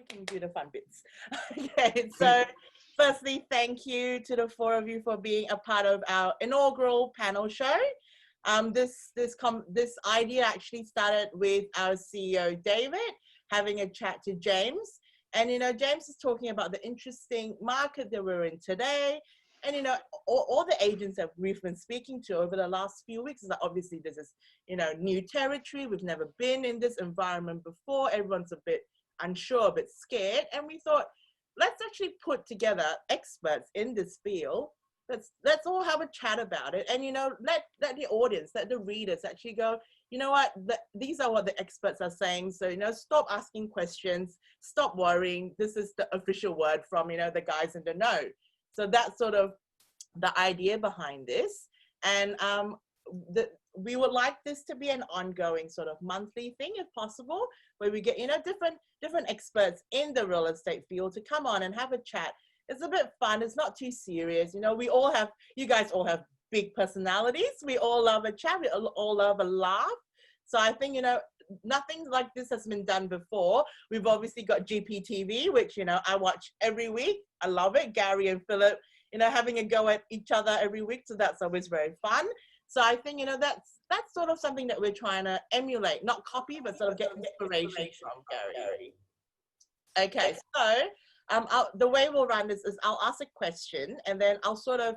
we can do the fun bits. Okay, so firstly, thank you to the four of you for being a part of our inaugural panel show. This idea actually started with our CEO David having a chat to James, and James is talking about the interesting market that we're in today, and all the agents that we've been speaking to over the last few weeks is that obviously this is new territory. We've never been in this environment before. Everyone's a bit unsure, a bit scared, and we thought, let's actually put together experts in this field. Let's all have a chat about it, and let the audience, let the readers actually go, you know what, these are what the experts are saying. So stop asking questions, stop worrying. This is the official word from the guys in the know. So that's sort of the idea behind this, and we would like this to be an ongoing sort of monthly thing, if possible, where we get different experts in the real estate field to come on and have a chat. It's a bit fun. It's not too serious. You guys all have big personalities. We all love a chat. We all love a laugh. So I think, nothing like this has been done before. We've obviously got GPTV, which, I watch every week. I love it. Gary and Philip, having a go at each other every week. So that's always very fun. So I think, that's sort of something that we're trying to emulate, not copy, but sort of get inspiration from Gary. Okay, so the way we'll run this is I'll ask a question, and then I'll sort of,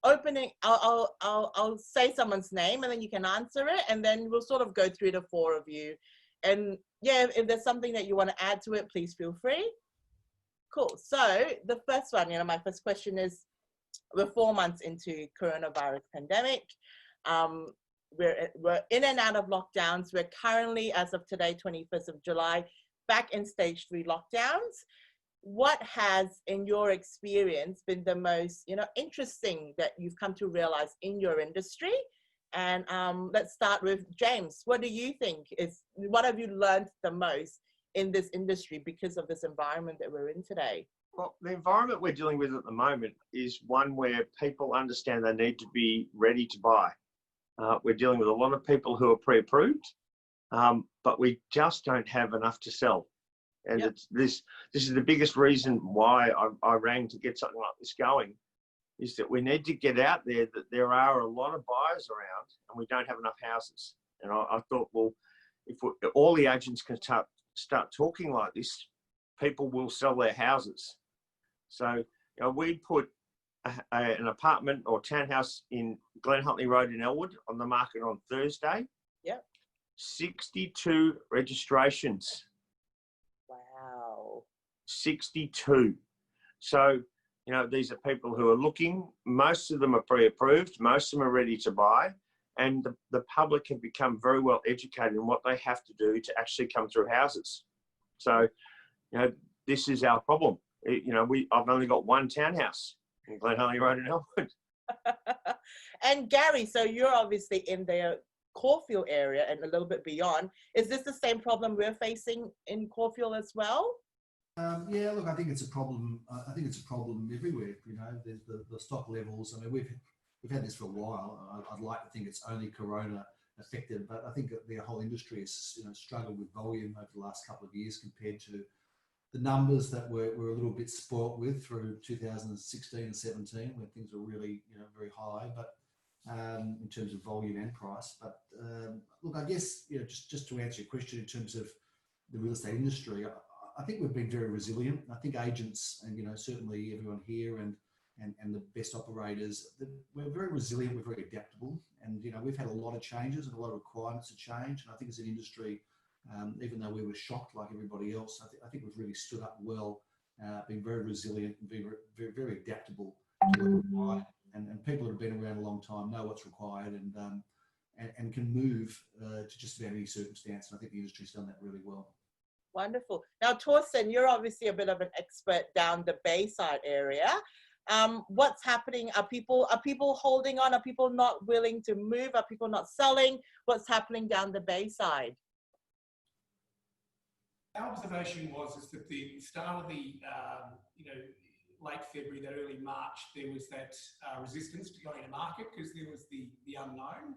I'll say someone's name, and then you can answer it, and then we'll sort of go through the four of you. And yeah, if there's something that you want to add to it, please feel free. Cool. So the first one, my first question is, we're 4 months into coronavirus pandemic. We're in and out of lockdowns. We're currently, as of today, 21st of July, back in stage 3 lockdowns. What has, in your experience, been the most, interesting that you've come to realize in your industry? And let's start with James. What do you think what have you learned the most in this industry because of this environment that we're in today? Well, the environment we're dealing with at the moment is one where people understand they need to be ready to buy. We're dealing with a lot of people who are pre-approved, but we just don't have enough to sell. And Yep. this is the biggest reason why I rang to get something like this going, is that we need to get out there that there are a lot of buyers around and we don't have enough houses. And I thought, well, if all the agents can start talking like this, people will sell their houses. So we put an apartment or townhouse in Glen Huntly Road in Elwood on the market on Thursday. Yep. 62 registrations. Wow. 62. So, these are people who are looking. Most of them are pre-approved. Most of them are ready to buy. And the public have become very well educated in what they have to do to actually come through houses. So, this is our problem. I've only got one townhouse in Glen Huntly Road in Elwood. And Gary, so you're obviously in the Caulfield area and a little bit beyond. Is this the same problem we're facing in Caulfield as well? Yeah, look, I think it's a problem. I think it's a problem everywhere. There's the stock levels. I mean, we've had this for a while. I'd like to think it's only Corona affected, but I think the whole industry has struggled with volume over the last couple of years compared to the numbers that we're a little bit spoilt with through 2016 and 17, when things were really very high, but in terms of volume and price. But look, I guess just to answer your question in terms of the real estate industry, I think we've been very resilient. I think agents and certainly everyone here and the best operators, we're very resilient. We're very adaptable, and we've had a lot of changes and a lot of requirements to change. And I think as an industry, even though we were shocked like everybody else, I think we've really stood up well, been very resilient and been very, very adaptable to what's required. And people that have been around a long time know what's required and can move to just about any circumstance. And I think the industry's done that really well. Wonderful. Now, Torsten, you're obviously a bit of an expert down the Bayside area. What's happening? Are people holding on? Are people not willing to move? Are people not selling? What's happening down the Bayside? Our observation is that the start of the late February, that early March, there was that resistance to going to market because there was the unknown.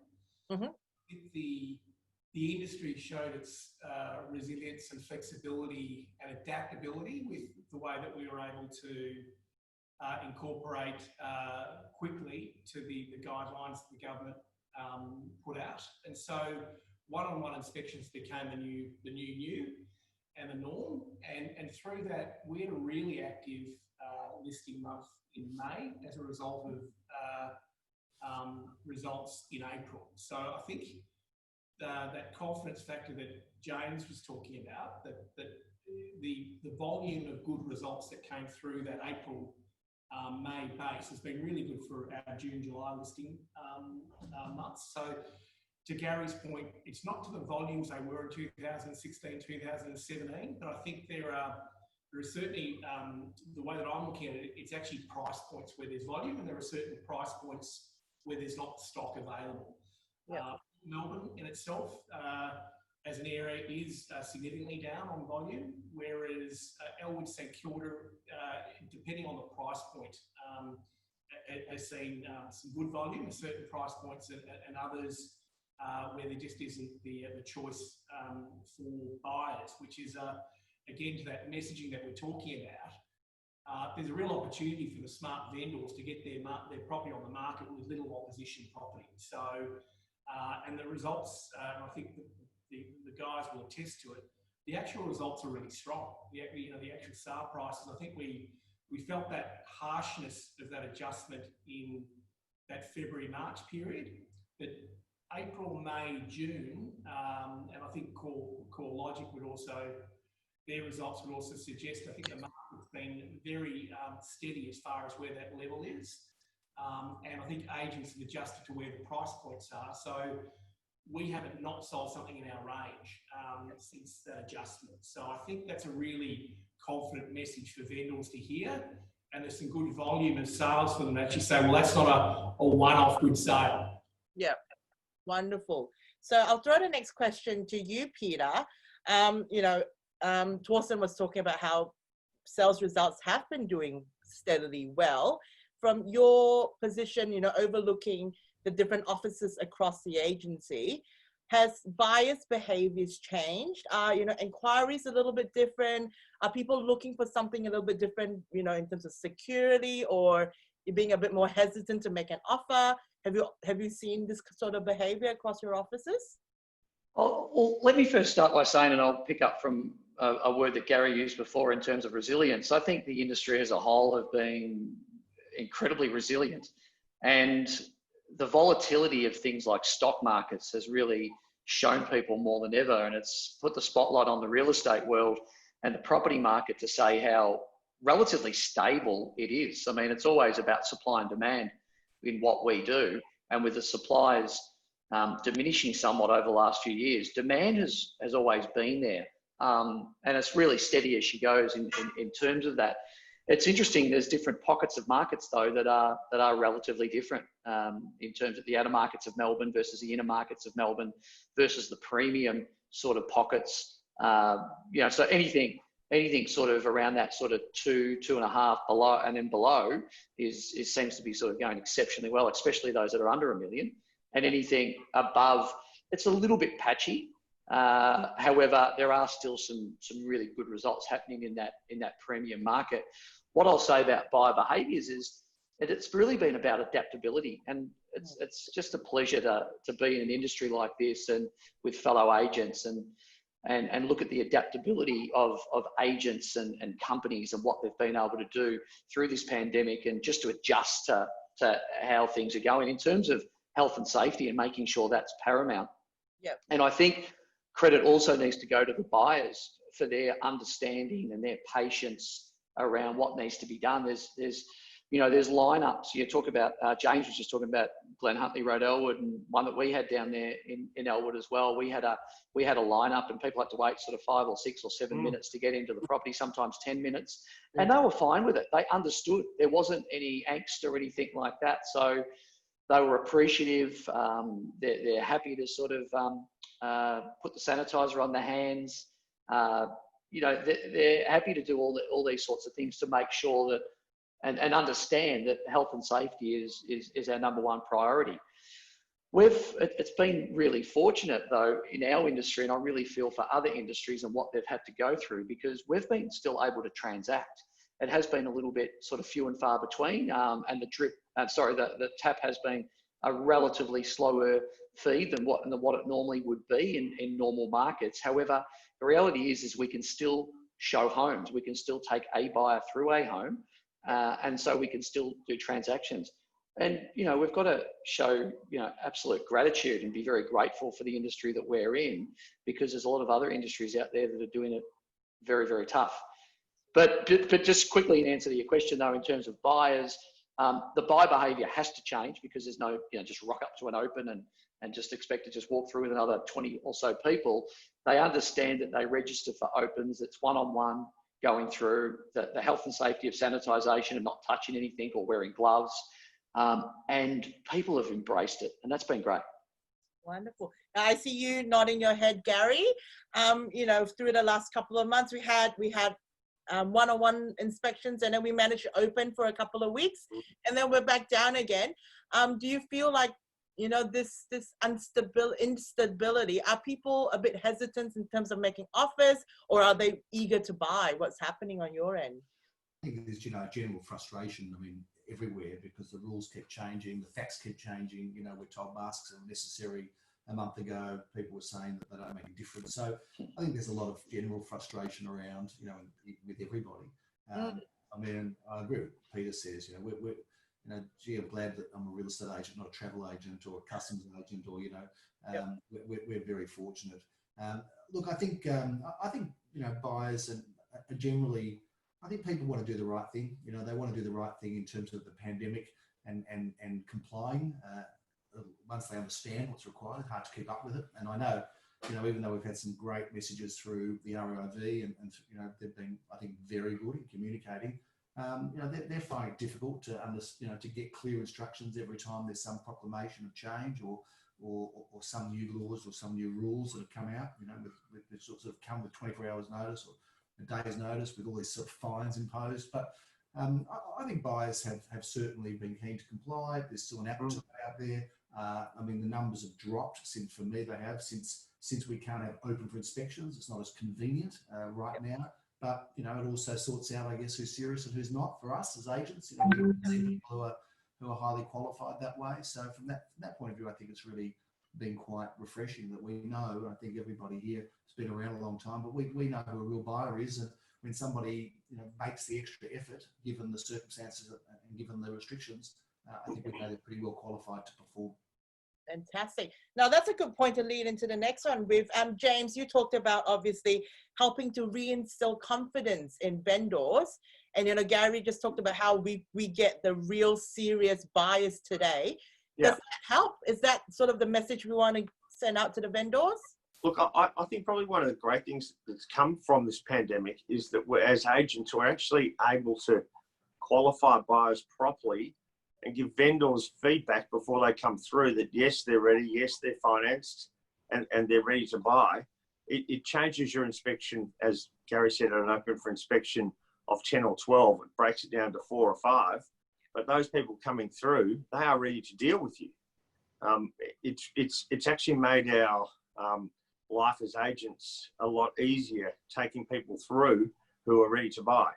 Mm-hmm. With the the industry showed its resilience and flexibility and adaptability with the way that we were able to incorporate quickly to the guidelines that the government put out. And so one-on-one inspections became the new and the norm. And through that, we had a really active listing month in May as a result of results in April. So I think that confidence factor that James was talking about, that the volume of good results that came through that April May base has been really good for our June, July listing months. So to Gary's point, it's not to the volumes they were in 2016, 2017, but I think there are certainly, the way that I'm looking at it, it's actually price points where there's volume, and there are certain price points where there's not stock available. Yep. Melbourne in itself, as an area, is significantly down on volume, whereas Elwood, St Kilda, depending on the price point, has seen some good volume at certain price points, and others where there just isn't the choice for buyers, which is, again, to that messaging that we're talking about. There's a real opportunity for the smart vendors to get their property on the market with little opposition property. So, and the results, I think the guys will attest to it, the actual results are really strong. The actual sale prices, I think we felt that harshness of that adjustment in that February-March period, but April, May, June, and I think CoreLogic would also, their results would also suggest, I think the market's been very steady as far as where that level is. And I think agents have adjusted to where the price points are. So we haven't not sold something in our range since that adjustment. So I think that's a really confident message for vendors to hear. And there's some good volume of sales for them to actually say, well, that's not a one-off good sale. Yeah, wonderful. So I'll throw the next question to you, Peter. Torsten was talking about how sales results have been doing steadily well. From your position, overlooking the different offices across the agency, has buyers' behaviors changed? Are, inquiries a little bit different? Are people looking for something a little bit different, in terms of security, or you're being a bit more hesitant to make an offer? Have you seen this sort of behavior across your offices? Well, let me first start by saying, and I'll pick up from a word that Gary used before in terms of resilience. I think the industry as a whole have been incredibly resilient, and the volatility of things like stock markets has really shown people more than ever, and it's put the spotlight on the real estate world and the property market to say how relatively stable it is. I mean, it's always about supply and demand in what we do, and with the supplies diminishing somewhat over the last few years, demand has always been there, and it's really steady as she goes in terms of that. It's interesting, there's different pockets of markets though that are relatively different in terms of the outer markets of Melbourne versus the inner markets of Melbourne versus the premium sort of pockets. So anything sort of around that sort of 2.5 below and then below seems to be sort of going exceptionally well, especially those that are under $1 million. And anything above, it's a little bit patchy. However, there are still some really good results happening in that premium market. What I'll say about buyer behaviours is that it's really been about adaptability, and it's just a pleasure to be in an industry like this and with fellow agents and look at the adaptability of agents and companies and what they've been able to do through this pandemic, and just to adjust to how things are going in terms of health and safety and making sure that's paramount. Yep. And I think credit also needs to go to the buyers for their understanding and their patience around what needs to be done. There's lineups. You talk about, James was just talking about Glen Huntly Road, Elwood, and one that we had down there in Elwood as well. We had a lineup, and people had to wait sort of 5 or 6 or 7 minutes to get into the property, sometimes 10 minutes. And they were fine with it. They understood. There wasn't any angst or anything like that. So they were appreciative. They're happy to sort of put the sanitizer on their hands. They're happy to do all these sorts of things to make sure that and understand that health and safety is our number one priority. It's been really fortunate though in our industry, and I really feel for other industries and what they've had to go through, because we've been still able to transact. It has been a little bit sort of few and far between, and the tap has been a relatively slower feed than what it normally would be in normal markets. However, the reality is we can still show homes. We can still take a buyer through a home, and so we can still do transactions. And, we've got to show, absolute gratitude and be very grateful for the industry that we're in, because there's a lot of other industries out there that are doing it very, very tough. But just quickly in answer to your question though, in terms of buyers, the buy behaviour has to change, because there's no, just rock up to an open and just expect to just walk through with another 20 or so people. They understand that they register for opens. It's one-on-one going through the health and safety of sanitisation and not touching anything or wearing gloves. And people have embraced it, and that's been great. Wonderful. Now, I see you nodding your head, Gary. Through the last couple of months, we had one-on-one inspections, and then we managed to open for a couple of weeks, and then we're back down again. Do you feel like, this instability, are people a bit hesitant in terms of making offers, or are they eager to buy? What's happening on your end? I think there's, general frustration. I mean, everywhere, because the rules keep changing, the facts keep changing. We're told masks are necessary a month ago. People were saying that they don't make a difference. So I think there's a lot of general frustration around, with everybody. I mean, I agree with what Peter says. We're I'm glad that I'm a real estate agent, not a travel agent or a customs agent, or we're very fortunate. Look, I think buyers are generally. I think people want to do the right thing. They want to do the right thing in terms of the pandemic and complying. Once they understand what's required, it's hard to keep up with it. And I know, even though we've had some great messages through the ROV and they've been, I think, very good in communicating. They're finding it difficult to get clear instructions every time there's some proclamation of change or some new laws or some new rules that have come out. With sorts of come with 24 hours notice or a day's notice, with all these sort of fines imposed. But I think buyers have certainly been keen to comply. There's still an appetite out there. I mean, the numbers have dropped since we can't have open for inspections. It's not as convenient right now. But, it also sorts out, I guess, who's serious and who's not for us as agents. We see people who are highly qualified that way. So from that point of view, I think it's really been quite refreshing that we know. I think everybody here has been around a long time, but we know who a real buyer is. And when somebody makes the extra effort, given the circumstances and given the restrictions, I think we know they're pretty well qualified to perform. Fantastic. Now that's a good point to lead into the next one. With James, you talked about obviously helping to reinstill confidence in vendors, and Gary just talked about how we get the real serious buyers today. Does that help? Is that sort of the message we want to send out to the vendors? Look, I think probably one of the great things that's come from this pandemic is that we're, as agents, we're actually able to qualify buyers properly and give vendors feedback before they come through that yes, they're ready, yes, they're financed, and they're ready to buy. It changes your inspection, as Gary said, at an open for inspection of 10 or 12, it breaks it down to 4 or 5. But those people coming through, they are ready to deal with you. It's actually made our life as agents a lot easier, taking people through who are ready to buy.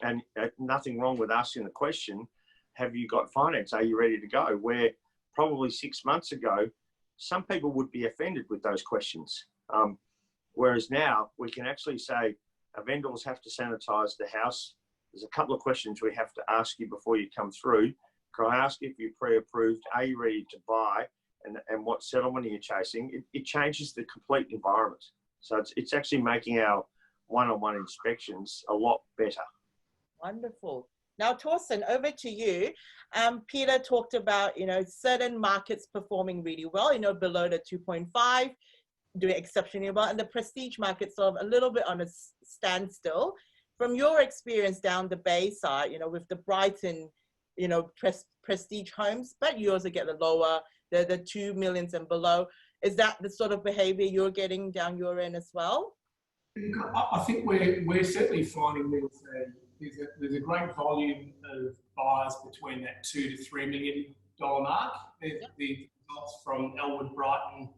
And nothing wrong with asking the question, have you got finance? Are you ready to go? Where probably 6 months ago, some people would be offended with those questions. Whereas now we can actually say, our vendors have to sanitize the house. There's a couple of questions we have to ask you before you come through. Can I ask if you're pre-approved? Are you ready to buy? And what settlement are you chasing? It changes the complete environment. So it's actually making our one-on-one inspections a lot better. Wonderful. Now, Torsten, over to you. Peter talked about, certain markets performing really well, below the 2.5, doing exceptionally well, and the prestige markets sort of a little bit on a standstill. From your experience down the Bay side, with the Brighton, prestige homes, but you also get the lower, the 2 millions and below. Is that the sort of behavior you're getting down your end as well? I think we're certainly finding there's a great volume of buyers between that $2 to $3 million mark. The results from Elwood, Brighton,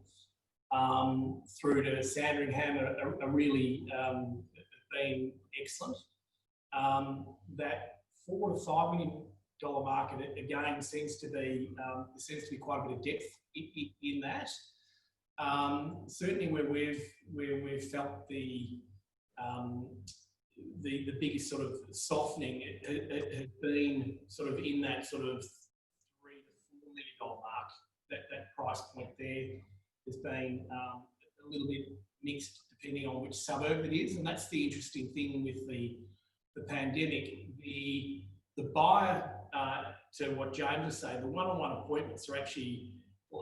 through to Sandringham are really been excellent. That $4 to $5 million market again seems to be quite a bit of depth in that. Certainly where we've felt the biggest sort of softening it has been sort of in that sort of $3 to $4 million mark. That price point there has been a little bit mixed depending on which suburb it is, and that's the interesting thing with the pandemic. The buyer, to what James was saying, the one-on-one appointments are actually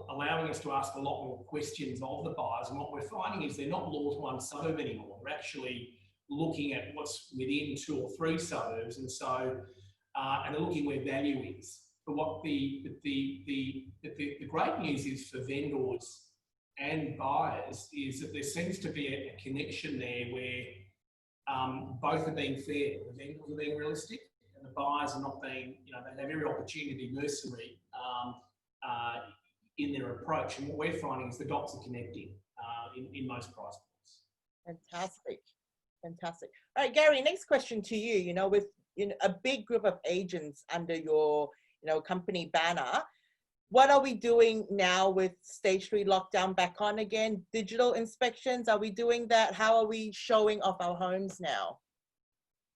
allowing us to ask a lot more questions of the buyers, and what we're finding is they're not law to one suburb anymore. They're actually looking at what's within 2 or 3 suburbs, and so and they're looking where value is. But what the great news is for vendors and buyers is that there seems to be a connection there where both are being fair. The vendors are being realistic, and the buyers are not being, they have every opportunity to be mercenary in their approach. And what we're finding is the dots are connecting in most price points. Fantastic. All right, Gary, next question to you. With a big group of agents under your company banner, what are we doing now with stage 3 lockdown back on again? Digital inspections, are we doing that? How are we showing off our homes now?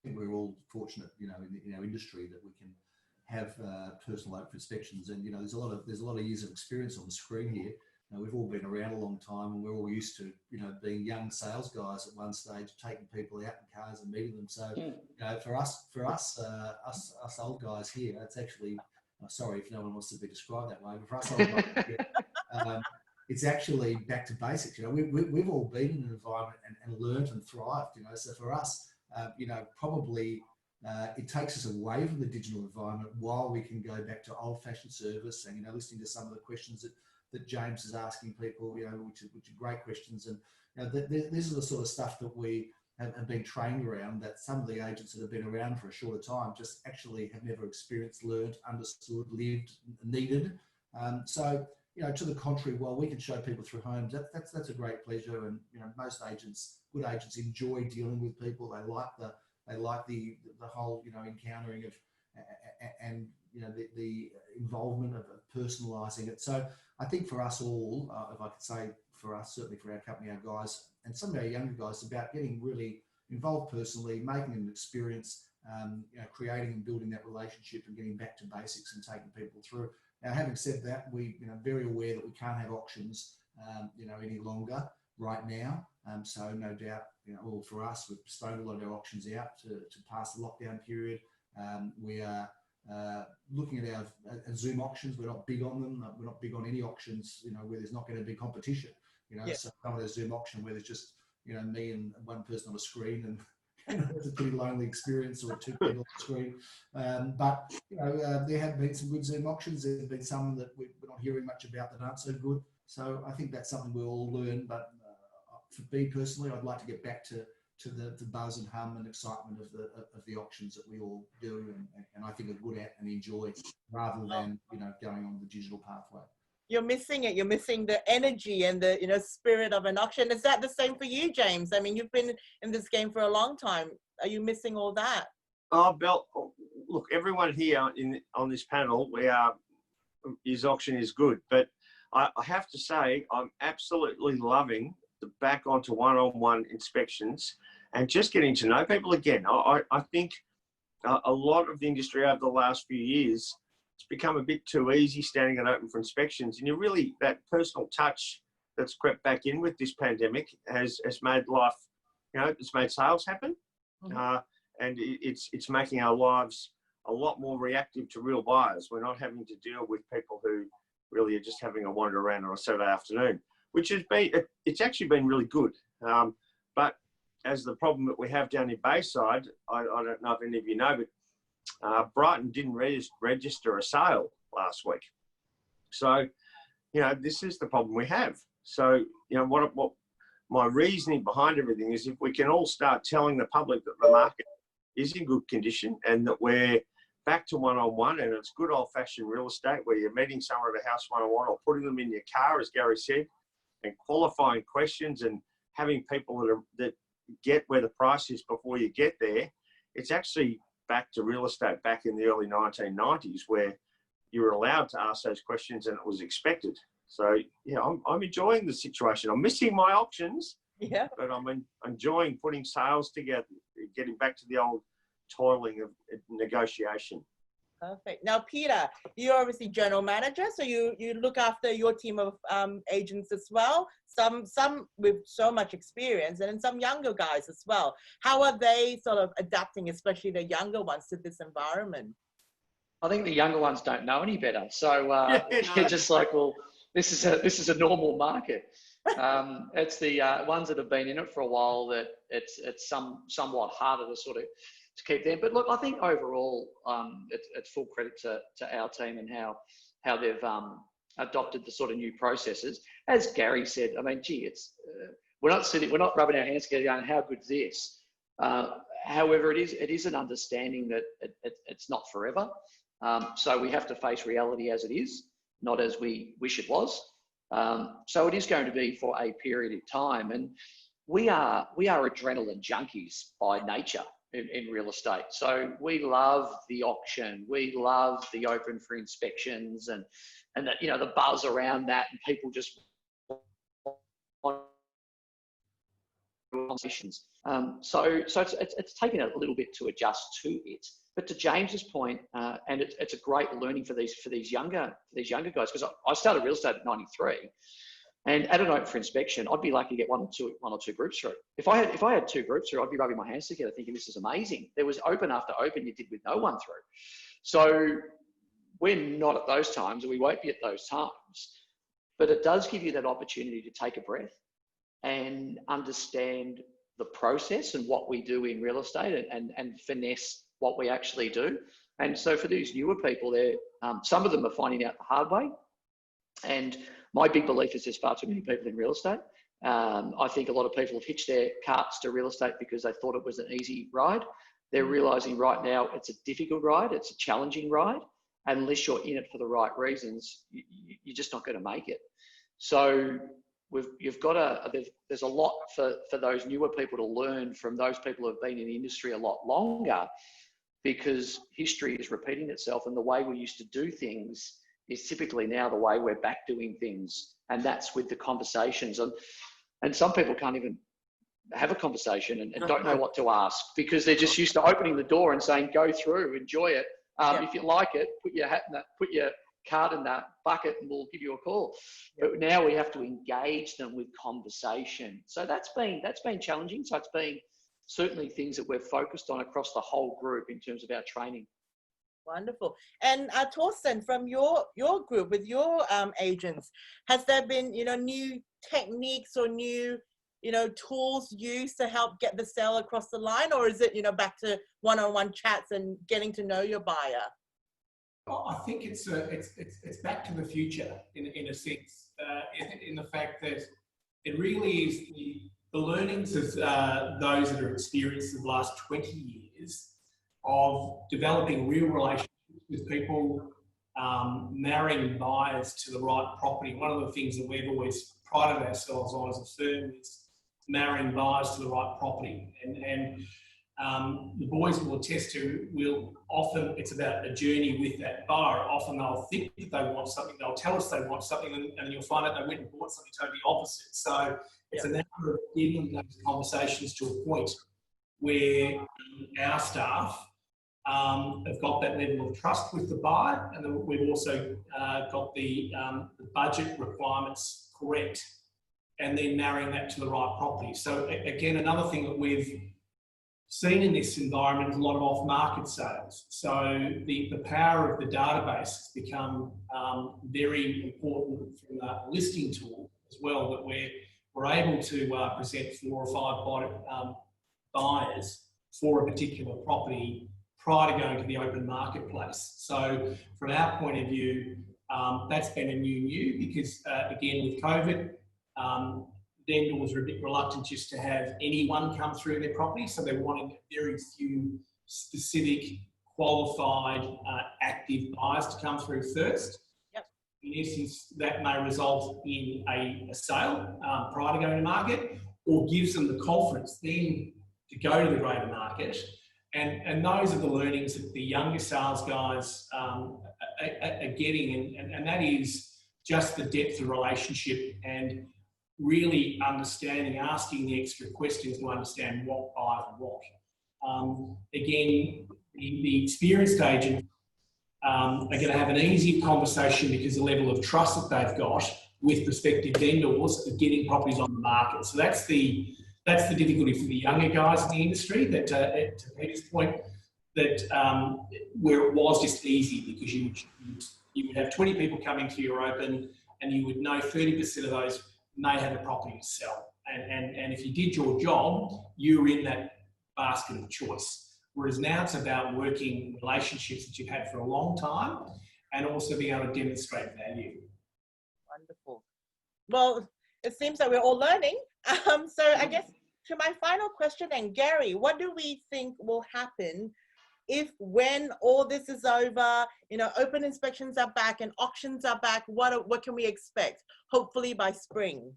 I think we're all fortunate, in our industry that we can have personal open inspections, and there's a lot of years of experience on the screen here. We've all been around a long time, and we're all used to being young sales guys at one stage, taking people out in cars and meeting them. So for us old guys here, it's actually, sorry if no one wants to be described that way, but for us old guys here, it's actually back to basics. We've all been in an environment and learned and thrived. So for us, probably it takes us away from the digital environment while we can go back to old-fashioned service and listening to some of the questions that James is asking people, which are great questions. And these are the sort of stuff that we have been trained around, that some of the agents that have been around for a shorter time just actually have never experienced, learned, understood, lived, needed. So, to the contrary, while we can show people through homes, that's a great pleasure. And, most agents, good agents, enjoy dealing with people. They like the whole, encountering of, and, the involvement of personalising it. So I think for us all, if I could say for us, certainly for our company, our guys, and some of our younger guys, about getting really involved personally, making an experience, creating and building that relationship and getting back to basics and taking people through. Now, having said that, we, very aware that we can't have auctions, any longer right now. So no doubt, all for us, we've postponed a lot of our auctions out to pass the lockdown period. We are looking at our Zoom auctions. We're not big on them. We're not big on any auctions, where there's not going to be competition. So some of those Zoom auction where there's just, me and one person on a screen, and it's a pretty lonely experience, or 2 people on the screen. But there have been some good Zoom auctions. There have been some that we're not hearing much about that aren't so good. So I think that's something we'll all learn. But for me personally, I'd like to get back to the buzz and hum and excitement of the auctions that we all do, and I think are good at and enjoy, rather than going on the digital pathway. You're missing it. You're missing the energy and the spirit of an auction. Is that the same for you, James? I mean, you've been in this game for a long time. Are you missing all that? Oh, Bel, look, everyone here on this panel, his auction is good, but I have to say I'm absolutely loving the back onto one-on-one inspections and just getting to know people again. I think a lot of the industry over the last few years, it's become a bit too easy standing and open for inspections. And that personal touch that's crept back in with this pandemic has made life, it's made sales happen. Mm-hmm. And it's making our lives a lot more reactive to real buyers. We're not having to deal with people who really are just having a wander around on a Saturday afternoon, which it's actually been really good. But as the problem that we have down in Bayside, I don't know if any of you know, but Brighton didn't register a sale last week. So, this is the problem we have. So, what my reasoning behind everything is, if we can all start telling the public that the market is in good condition and that we're back to one-on-one, and it's good old-fashioned real estate where you're meeting someone at a house one-on-one or putting them in your car, as Gary said, and qualifying questions and having people that get where the price is before you get there. It's actually back to real estate back in the early 1990s where you were allowed to ask those questions and it was expected. So, yeah, I'm enjoying the situation. I'm missing my auctions, Yeah. but I'm enjoying putting sales together, getting back to the old toiling of negotiation. Perfect. Now, Peter, you're obviously general manager, so you look after your team of agents as well. Some with so much experience, and then some younger guys as well. How are they sort of adapting, especially the younger ones, to this environment? I think the younger ones don't know any better. So Yeah, you're just like, well, this is a normal market. It's the ones that have been in it for a while that it's somewhat harder to sort of to keep them. But look, I think overall, it's full credit to our team and how they've adopted the sort of new processes. As Gary said, I mean, gee, it's we're not rubbing our hands together going, how good's this? However, it is an understanding that it's not forever. So we have to face reality as it is, not as we wish it was. So it is going to be for a period of time, and we are adrenaline junkies by nature in real estate. So we love the auction, we love the open for inspections, and that, you know, the buzz around that, and people just conversations. So it's taken a little bit to adjust to it. But to James's point, and it's a great learning for these younger guys, because I started real estate at 93, and at an open for inspection, I'd be lucky to get one or two groups through. If I had two groups through, I'd be rubbing my hands together thinking this is amazing. There was open after open you did with no one through. So we're not at those times, and we won't be at those times. But it does give you that opportunity to take a breath and understand the process and what we do in real estate, and finesse what we actually do. And so for these newer people, some of them are finding out the hard way. And my big belief is there's far too many people in real estate. I think a lot of people have hitched their carts to real estate because they thought it was an easy ride. They're realizing right now it's a difficult ride, it's a challenging ride. And unless you're in it for the right reasons, you're just not going to make it. So there's a lot for those newer people to learn from those people who have been in the industry a lot longer, because history is repeating itself, and the way we used to do things is typically now the way we're back doing things. And that's with the conversations. And some people can't even have a conversation and don't know what to ask, because they're just used to opening the door and saying, go through, enjoy it. If you like it, put your card in that bucket and we'll give you a call. But now we have to engage them with conversation. So that's been challenging. So it's been certainly things that we're focused on across the whole group in terms of our training. Wonderful. And Torsten, from your group with your agents, has there been, new techniques or new, tools used to help get the sale across the line? Or is it, back to one-on-one chats and getting to know your buyer? Well, I think it's back to the future in a sense, in the fact that it really is the learnings of those that are experienced in the last 20 years of developing real relationships with people, marrying buyers to the right property. One of the things that we've always prided ourselves on as a firm is marrying buyers to the right property. And the boys will attest to, often it's about a journey with that buyer. Often they'll think that they want something, they'll tell us they want something, and you'll find out they went and bought something totally opposite. So it's a matter of getting those conversations to a point where our staff have got that level of trust with the buyer, and then we've also got the budget requirements correct, and then marrying that to the right property. So again, another thing that we've seen in this environment is a lot of off-market sales. So the power of the database has become very important from a listing tool as well, that we're able to present 4 or 5 buyers for a particular property prior to going to the open marketplace. So from our point of view, that's been a new because again, with COVID, vendors were a bit reluctant just to have anyone come through their property. So they wanted very few specific qualified, active buyers to come through first. Yep. In essence, that may result in a sale prior to going to market, or gives them the confidence then to go to the greater market. And those are the learnings that the younger sales guys are getting, and that is just the depth of relationship and really understanding, asking the extra questions to understand what buyers want. Again, the experienced agent are going to have an easier conversation because the level of trust that they've got with prospective vendors of getting properties on the market. So that's the difficulty for the younger guys in the industry, that to Peter's point, that where it was just easy because you would have 20 people coming to your open and you would know 30% of those may have a property to sell. And if you did your job, you were in that basket of choice. Whereas now it's about working relationships that you've had for a long time and also being able to demonstrate value. Wonderful. Well, it seems that we're all learning. So I guess to my final question then, Gary, what do we think will happen when all this is over, open inspections are back and auctions are back? What can we expect? Hopefully by spring.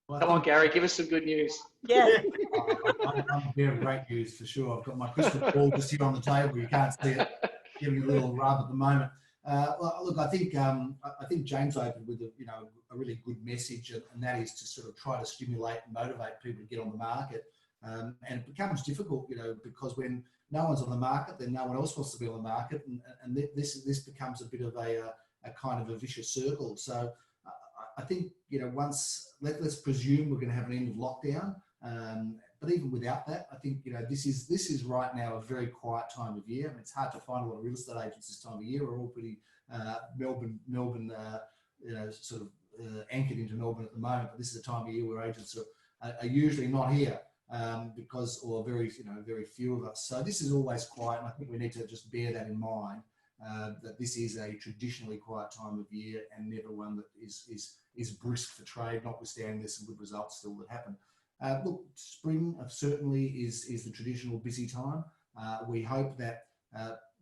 Well, Come on, Gary, give us some good news. Yes. I'm very great news for sure. I've got my crystal ball just here on the table. You can't see it. Giving a little rub at the moment. Well, look, I think James opened with a really good message, and that is to sort of try to stimulate and motivate people to get on the market. And it becomes difficult, because when no one's on the market, then no one else wants to be on the market, and this becomes a bit of a kind of a vicious circle. So I think let's presume we're going to have an end of lockdown. But even without that, I think this is right now a very quiet time of year. I mean, it's hard to find a lot of real estate agents this time of year. We're all pretty Melbourne, sort of anchored into Melbourne at the moment. But this is a time of year where agents are usually not here or very few of us. So this is always quiet, and I think we need to just bear that in mind. That this is a traditionally quiet time of year and never one that is brisk for trade, notwithstanding there's some good results still that happen. Look, spring certainly is the traditional busy time. We hope that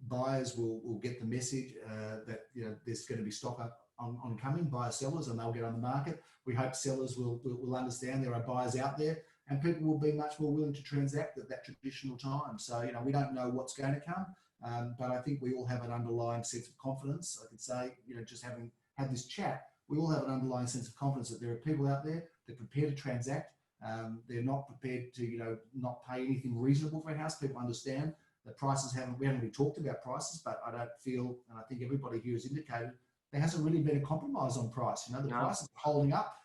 buyers will get the message that there's going to be stock oncoming, buyers, sellers, and they'll get on the market. We hope sellers will understand there are buyers out there, and people will be much more willing to transact at that traditional time. So we don't know what's going to come. But I think we all have an underlying sense of confidence. I could say, just having had this chat, we all have an underlying sense of confidence that there are people out there that are prepared to transact. They're not prepared to, not pay anything reasonable for a house. People understand that prices we haven't really talked about prices, but I don't feel, and I think everybody here has indicated, there hasn't really been a compromise on price. The prices are holding up,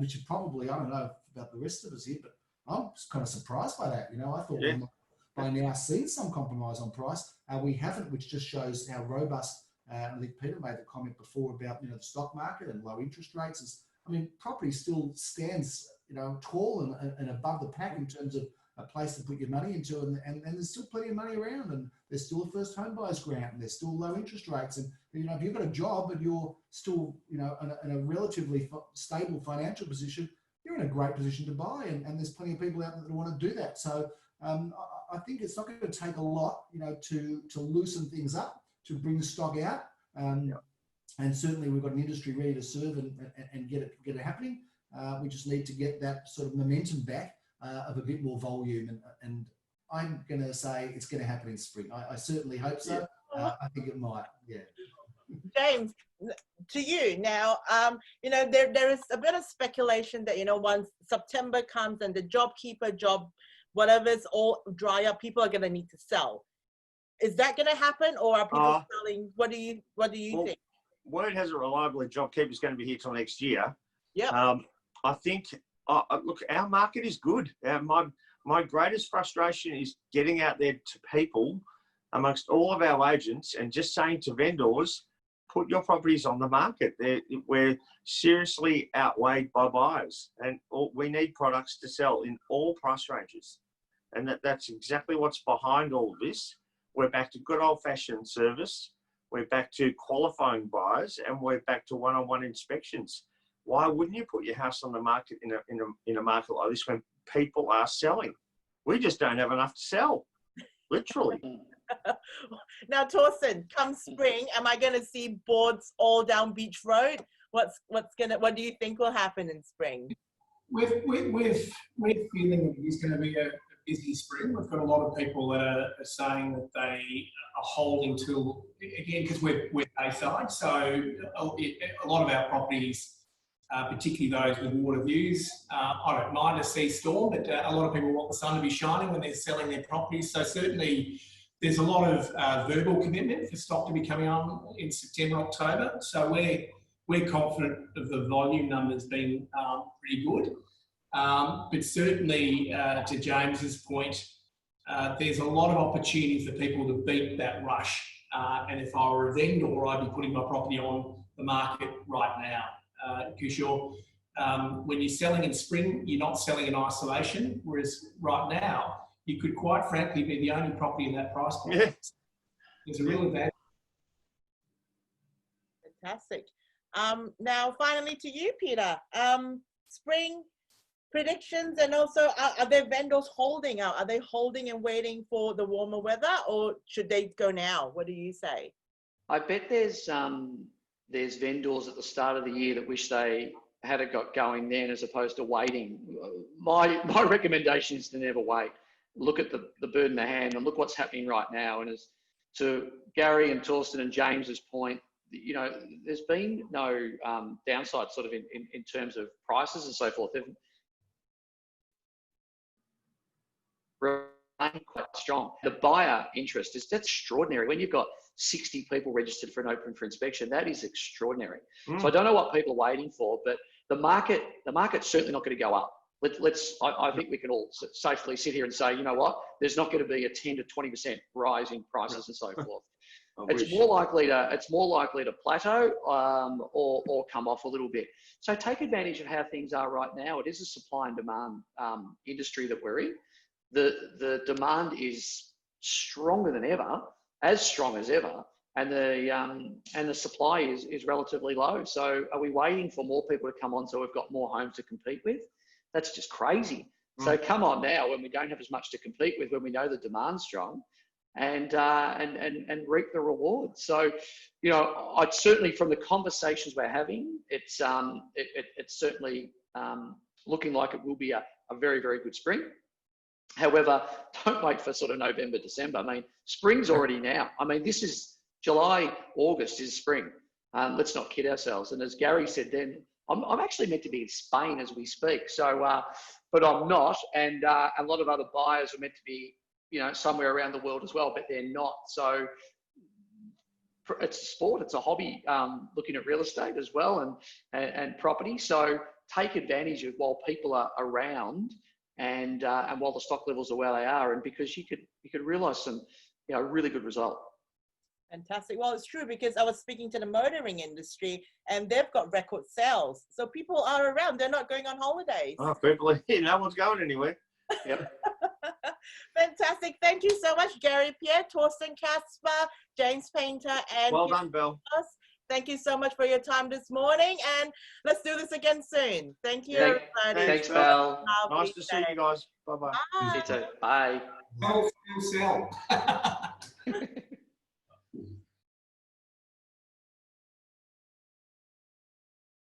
which is probably, I don't know about the rest of us here, but I'm kind of surprised by that. I thought we might by now seen some compromise on price. We haven't, which just shows how robust. I think Peter made the comment before about the stock market and low interest rates. Property still stands tall and above the pack in terms of a place to put your money into, and there's still plenty of money around, and there's still a first home buyers grant, and there's still low interest rates, and if you've got a job and you're still in a relatively stable financial position, you're in a great position to buy, and there's plenty of people out there that want to do that. So I think it's not going to take a lot, to loosen things up, to bring stock out. And certainly we've got an industry ready to serve and get it happening. We just need to get that sort of momentum back of a bit more volume. And I'm going to say it's going to happen in spring. I certainly hope so. I think it might. Yeah. James, to you now, there is a bit of speculation that, once September comes and the JobKeeper job, whatever's all dry up, people are going to need to sell. Is that going to happen, or are people selling? What do you think? Word has it reliably JobKeeper is going to be here till next year. Yeah. I think, look, our market is good. My greatest frustration is getting out there to people amongst all of our agents and just saying to vendors, put your properties on the market. We're seriously outweighed by buyers, and we need products to sell in all price ranges. And that's exactly what's behind all of this. We're back to good old-fashioned service. We're back to qualifying buyers, and we're back to one-on-one inspections. Why wouldn't you put your house on the market in a market like this when people are selling? We just don't have enough to sell, literally. Now, Torsten, come spring, am I going to see boards all down Beach Road? What do you think will happen in spring? We're feeling it is going to be a busy spring. We've got a lot of people that are saying that they are holding till, again, because we're Bayside, so a lot of our properties, particularly those with water views, I don't mind a sea storm, but a lot of people want the sun to be shining when they're selling their properties. So certainly there's a lot of verbal commitment for stock to be coming on in September, October. So we're confident of the volume numbers being pretty good. But certainly, to James's point, there's a lot of opportunity for people to beat that rush. And if I were a vendor, I'd be putting my property on the market right now. Because when you're selling in spring, you're not selling in isolation. Whereas right now, you could quite frankly be the only property in that price point. Yeah. There's a real advantage. Fantastic. Now, finally to you, Peter. Spring predictions, and also are there vendors holding out? Are they holding and waiting for the warmer weather, or should they go now? What do you say? I bet there's vendors at the start of the year that wish they had it got going then as opposed to waiting. My recommendation is to never wait. Look at the bird in the hand and look what's happening right now. And as to Gary and Torsten and James's point, you know, there's been no downside sort of in terms of prices and so forth. They've remained quite strong. The buyer interest that's extraordinary. When you've got 60 people registered for an open for inspection, that is extraordinary. So I don't know what people are waiting for, but the market's certainly not going to go up. I think we can all safely sit here and say, you know what, there's not going to be a 10 to 20% rise in prices and so forth. It's more likely to plateau or come off a little bit. So take advantage of how things are right now. It is a supply and demand industry that we're in. The demand is stronger than ever, as strong as ever, and the supply is relatively low. So are we waiting for more people to come on so we've got more homes to compete with? That's just crazy. So come on now when we don't have as much to compete with, when we know the demand's strong, and reap the rewards. So, you know, I'd certainly, from the conversations we're having, it's certainly looking like it will be a very, very good spring. However, don't wait for sort of November, December. I mean, spring's already now. I mean, this is July, August is spring. Let's not kid ourselves. And as Gary said then, I'm actually meant to be in Spain as we speak. So, but I'm not. And a lot of other buyers are meant to be, you know, somewhere around the world as well, but they're not. So it's a sport, it's a hobby, looking at real estate as well and property. So take advantage of while people are around and while the stock levels are where they are, and because you could realise some, you know, really good result. Fantastic. Well, it's true, because I was speaking to the motoring industry and they've got record sales. So people are around, they're not going on holidays. Oh, people are here, no one's going anywhere. Yep. Fantastic. Thank you so much, Gary Pierre, Torsten Casper, James Painter, and Well done, Belle. thank you so much for your time this morning, and let's do this again soon. Thank you, everybody. Thanks, Belle. Nice to see you guys. Bye-bye. You too. Bye. Sell.